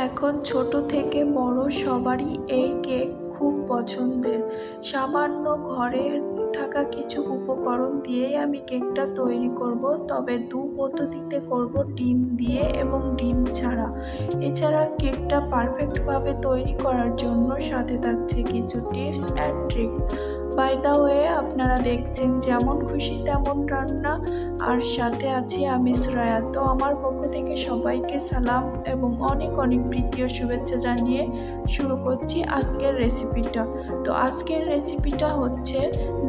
এখন ছোট থেকে বড় সবারই এই কেক খুব পছন্দের। সামান্য ঘরে থাকা কিছু উপকরণ দিয়েই আমি কেকটা তৈরি করব, তবে দু পদ্ধতিতে করব, ডিম দিয়ে এবং ডিম ছাড়া। এছাড়া কেকটা পারফেক্টভাবে তৈরি করার জন্য সাথে থাকছে কিছু tips and trick. By the way, আপনারা দেখছেন যেমন খুশি তেমন রান্না, আর সাথে আছি আমি শ্রেয়া। তো আমার পক্ষ থেকে সবাইকে সালাম এবং অনেক অনেক প্রীতি ও শুভেচ্ছা জানিয়ে শুরু করছি আজকের রেসিপিটা। তো আজকের রেসিপিটা হচ্ছে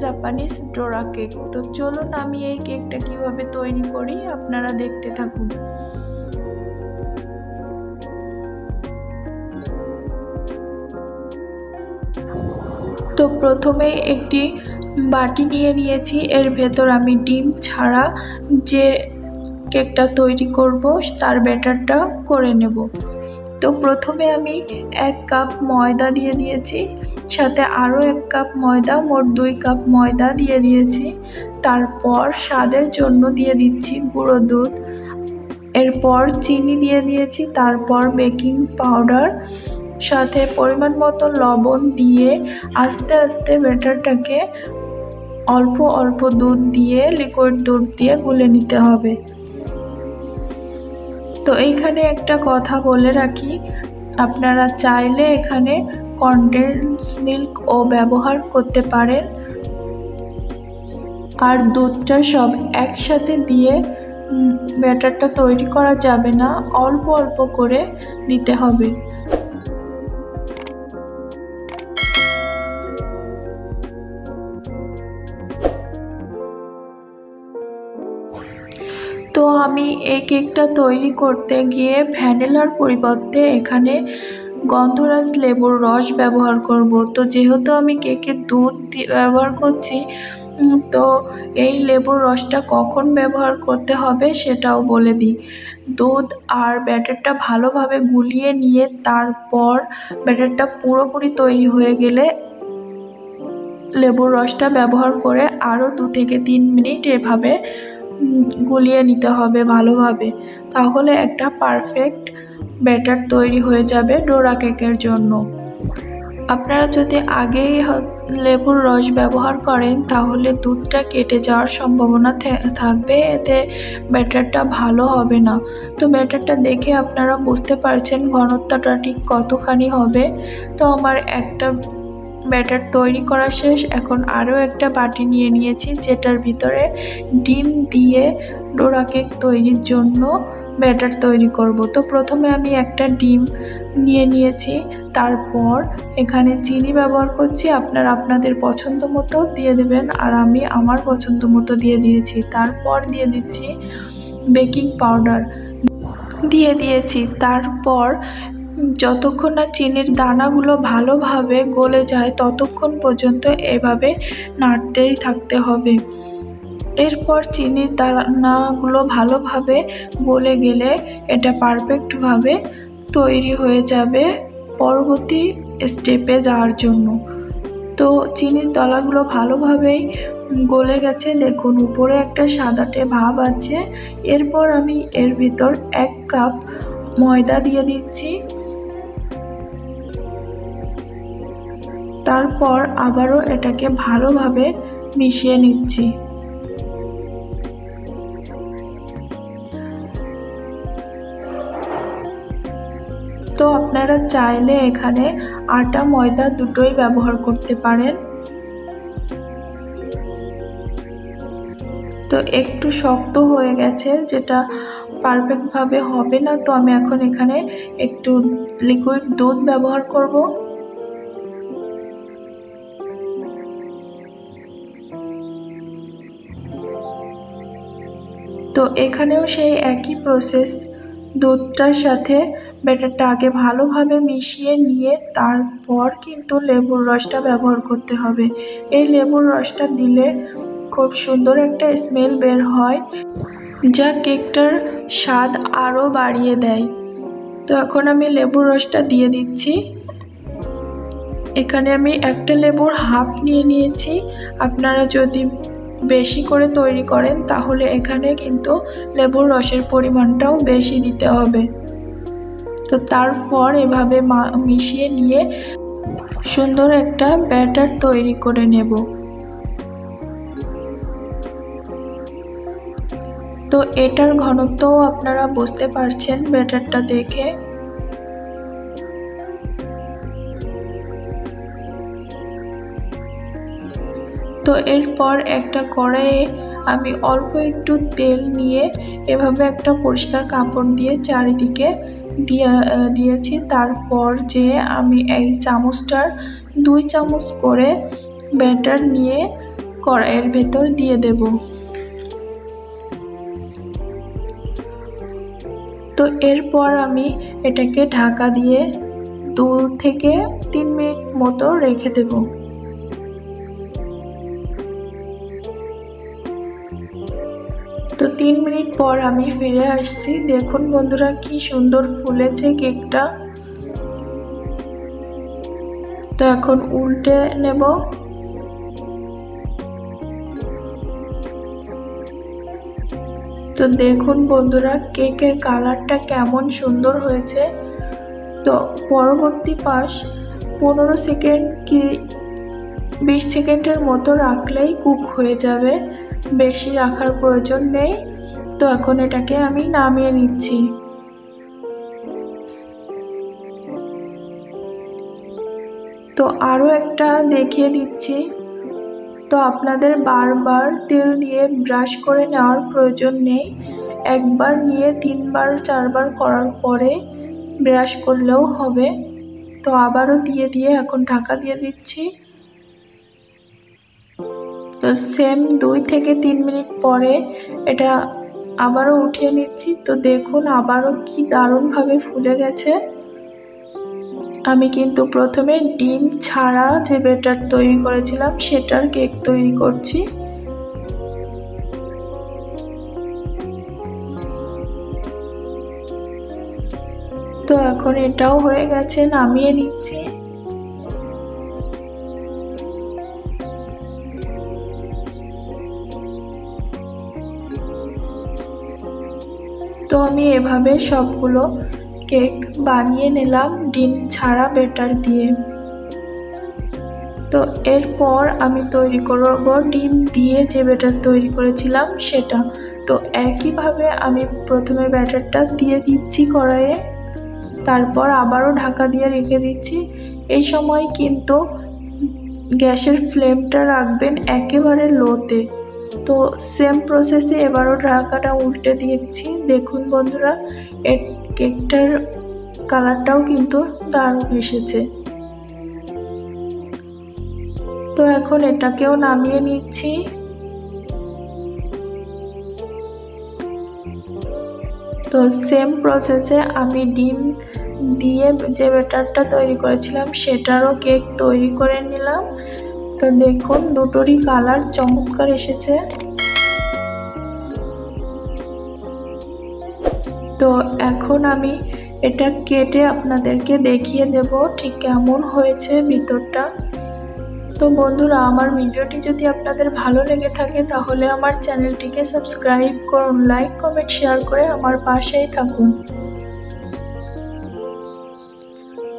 জাপানিজ ডোরা কেক। তো চলুন আমি এই কেকটা কিভাবে তৈরি করি আপনারা দেখতে থাকুন। তো প্রথমে একটি বাটি নিয়ে নিয়েছি, এর ভেতর আমি ডিম ছাড়া যে কেকটা তৈরি করব তার ব্যাটারটা করে নেব। তো প্রথমে আমি 1 কাপ ময়দা দিয়ে দিয়েছি, সাথে আরও 1 কাপ ময়দা, মোট 2 কাপ ময়দা দিয়ে দিয়েছি। তারপর স্বাদের জন্য দিয়ে দিচ্ছি গুঁড়ো দুধ, এরপর চিনি দিয়ে দিয়েছি, তারপর বেকিং পাউডার, সাথে পরিমাণ মতো লবণ দিয়ে আস্তে আস্তে ব্যাটারটাকে অল্প অল্প দুধ দিয়ে, লিকুইড দুধ দিয়ে গুলে নিতে হবে। তো এইখানে একটা কথা বলে রাখি, আপনারা চাইলে এখানে কনডেন্স মিল্কও ব্যবহার করতে পারেন। আর দুধটা সব একসাথে দিয়ে ব্যাটারটা তৈরি করা যাবে না, অল্প অল্প করে দিতে হবে। তো আমি এই কেকটা তৈরি করতে গিয়ে ভ্যানিলার পরিবর্তে এখানে গন্ধরাজ লেবুর রস ব্যবহার করব। তো যেহেতু আমি কেকে দুধ ব্যবহার করছি, তো এই লেবুর রসটা কখন ব্যবহার করতে হবে সেটাও বলে দিই। দুধ আর ব্যাটারটা ভালোভাবে গুলিয়ে নিয়ে তারপর ব্যাটারটা পুরোপুরি তৈরি হয়ে গেলে লেবুর রসটা ব্যবহার করে আরও 2 থেকে 3 মিনিট এভাবে গুলিয়ে নিতে হবে ভালোভাবে, তাহলে একটা পারফেক্ট ব্যাটার তৈরি হয়ে যাবে ডোরা কেকের জন্য। আপনারা যদি আগেই লেবুর রস ব্যবহার করেন তাহলে দুধটা কেটে যাওয়ার সম্ভাবনা থাকবে, এতে ব্যাটারটা ভালো হবে না। তো ব্যাটারটা দেখে আপনারা বুঝতে পারছেন ঘনত্বটা ঠিক কতখানি হবে। তো আমার একটা ব্যাটার তৈরি করা শেষ। এখন আরও একটা বাটি নিয়ে নিয়েছি, যেটার ভিতরে ডিম দিয়ে ডোরা কেক তৈরির জন্য ব্যাটার তৈরি করব। তো প্রথমে আমি একটা ডিম নিয়ে নিয়েছি, তারপর এখানে চিনি ব্যবহার করছি, আপনারা আপনাদের পছন্দ মতো দিয়ে দেবেন, আর আমি আমার পছন্দ মতো দিয়ে দিয়েছি। তারপর দিয়ে দিচ্ছি বেকিং পাউডার দিয়ে দিয়েছি। তারপর যতক্ষণ না চিনির দানাগুলো ভালোভাবে গলে যায় ততক্ষণ পর্যন্ত এভাবে নাড়তেই থাকতে হবে। এরপর চিনির দানাগুলো ভালোভাবে গলে গেলে এটা পারফেক্টভাবে তৈরি হয়ে যাবে পরবর্তী স্টেপে যাওয়ার জন্য। তো চিনির দানাগুলো ভালোভাবেই গলে গেছে, দেখুন উপরে একটা সাদাটে ভাব আছে। এরপর আমি এর ভিতর 1 কাপ ময়দা দিয়ে দিচ্ছি, তারপর আবারও এটাকে ভালোভাবে মিশিয়ে নিচ্ছি। তো আপনারা চাইলে এখানে আটা ময়দা দুটোই ব্যবহার করতে পারেন। তো একটু শক্ত হয়ে গেছে, যেটা পারফেক্টভাবে হবে না, তো আমি এখন এখানে একটু লিকুইড দুধ ব্যবহার করব। তো এখানেও সেই একই প্রসেস, দুধটার সাথে ব্যাটারটা আগে ভালোভাবে মিশিয়ে নিয়ে তারপর কিন্তু লেবুর রসটা ব্যবহার করতে হবে। এই লেবুর রসটা দিলে খুব সুন্দর একটা স্মেল বের হয়, যা কেকটার স্বাদ আরও বাড়িয়ে দেয়। তো এখন আমি লেবুর রসটা দিয়ে দিচ্ছি। এখানে আমি একটা লেবুর হাফ নিয়ে নিয়েছি। আপনারা যদি বেশি করে তৈরি করেন তাহলে এখানে কিন্তু লেবুর রসের পরিমাণটাও বেশি দিতে হবে। তো তারপর এভাবে মিশিয়ে নিয়ে সুন্দর একটা ব্যাটার তৈরি করে নেব। তো এটার ঘনত্বও আপনারা বুঝতে পারছেন ব্যাটারটা দেখে। তো এরপর একটা কড়াইয়ে আমি অল্প একটু তেল নিয়ে এভাবে একটা পরিষ্কার কাপড় দিয়ে চারিদিকে দিয়েছি। তারপর যে আমি এই চামচটার 2 চামচ করে ব্যাটার নিয়ে কড়াইয়ের ভেতর দিয়ে দেব। তো এরপর আমি এটাকে ঢাকা দিয়ে 2 থেকে 3 মিনিট মতো রেখে দেব। তো 3 মিনিট পর আমি ফিরে আসছি। দেখুন বন্ধুরা কি সুন্দর ফুলেছে কেকটা। তো এখন উল্টে নেব। তো দেখুন বন্ধুরা কেকের কালারটা কেমন সুন্দর হয়েছে। তো পরবর্তী পাশ 15 সেকেন্ড কি 20 সেকেন্ডের মতো রাখলেই কুক হয়ে যাবে, বেশি রাখার প্রয়োজন নেই। তো এখন এটাকে আমি নামিয়ে নিচ্ছি। তো আরও একটা দেখিয়ে দিচ্ছি। তো আপনাদের বারবার তেল দিয়ে ব্রাশ করে নেওয়ার প্রয়োজন নেই, একবার নিয়ে 3বার 4বার করার পরে ব্রাশ করলেও হবে। তো আবারও দিয়ে এখন ঢাকা দিয়ে দিচ্ছি। তো সেম 2 থেকে 3 মিনিট পরে এটা আবারও উঠিয়ে নিচ্ছি। তো দেখুন আবারও কি দারুণভাবে ফুলে গেছে। আমি কিন্তু প্রথমে ডিম ছাড়া যে ব্যাটার তৈরি করেছিলাম সেটার কেক তৈরি করছি। তো এখন এটাও হয়ে গেছে, নামিয়ে নিচ্ছি। তো আমি এভাবে সবগুলো কেক বানিয়ে নিলাম ডিম ছাড়া ব্যাটার দিয়ে। তো এরপর আমি তৈরি করব ডিম দিয়ে যে ব্যাটার তৈরি করেছিলাম সেটা। তো একইভাবে আমি প্রথমে ব্যাটারটা দিয়ে দিচ্ছি কড়াইয়ে, তারপর আবারও ঢাকা দিয়ে রেখে দিচ্ছি। এই সময় কিন্তু গ্যাসের ফ্লেমটা রাখবেন একেবারে লোতে। তো সেম প্রসেসে এবারও ঢাকাটা উল্টে দিচ্ছি। দেখুন বন্ধুরা এই কেকটার কালারটাও কিন্তু দারুণ এসেছে। তো এখন এটাকেও নামিয়ে নিচ্ছি। তো সেম প্রসেসে আমি ডিম দিয়ে যে ব্যাটারটা তৈরি করেছিলাম সেটারও কেক তৈরি করে নিলাম। তো দেখুন দুটোরই কালার চমৎকার এসেছে। তো এখন আমি এটা কেটে আপনাদেরকে দেখিয়ে দেব ঠিক কেমন হয়েছে ভিতরটা। তো বন্ধুরা আমার ভিডিওটি যদি আপনাদের ভালো লেগে থাকে তাহলে আমার চ্যানেলটিকে সাবস্ক্রাইব করুন, লাইক কমেন্ট শেয়ার করে আমার পাশেই থাকুন।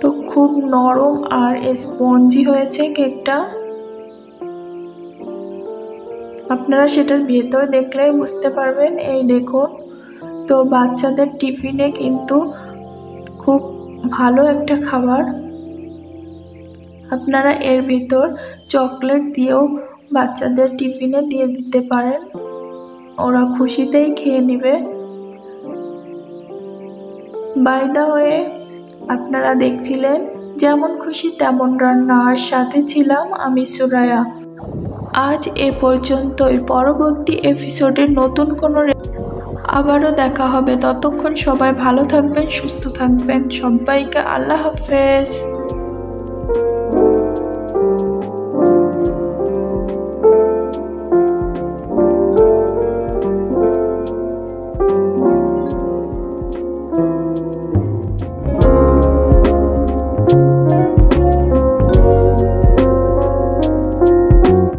তো খুব নরম আর স্পঞ্জি হয়েছে কেকটা, আপনারা সেটার ভেতর দেখলেই বুঝতে পারবেন। এই দেখুন, তো বাচ্চাদের টিফিনে কিন্তু খুব ভালো একটা খাবার। আপনারা এর ভিতর চকলেট দিয়েও বাচ্চাদের টিফিনে দিয়ে দিতে পারেন, ওরা খুশিতেই খেয়ে নেবে। বাই দ্য ওয়ে আপনারা দেখছিলেন যেমন খুশি তেমন রান্না, আর সাথে ছিলাম আমি সুরায়া। আজ এ পর্যন্তই, পরবর্তী এপিসোডে নতুন কোনো আবারও দেখা হবে। ততক্ষণ সবাই ভালো থাকবেন, সুস্থ থাকবেন। সবাইকে আল্লাহ হাফেজ।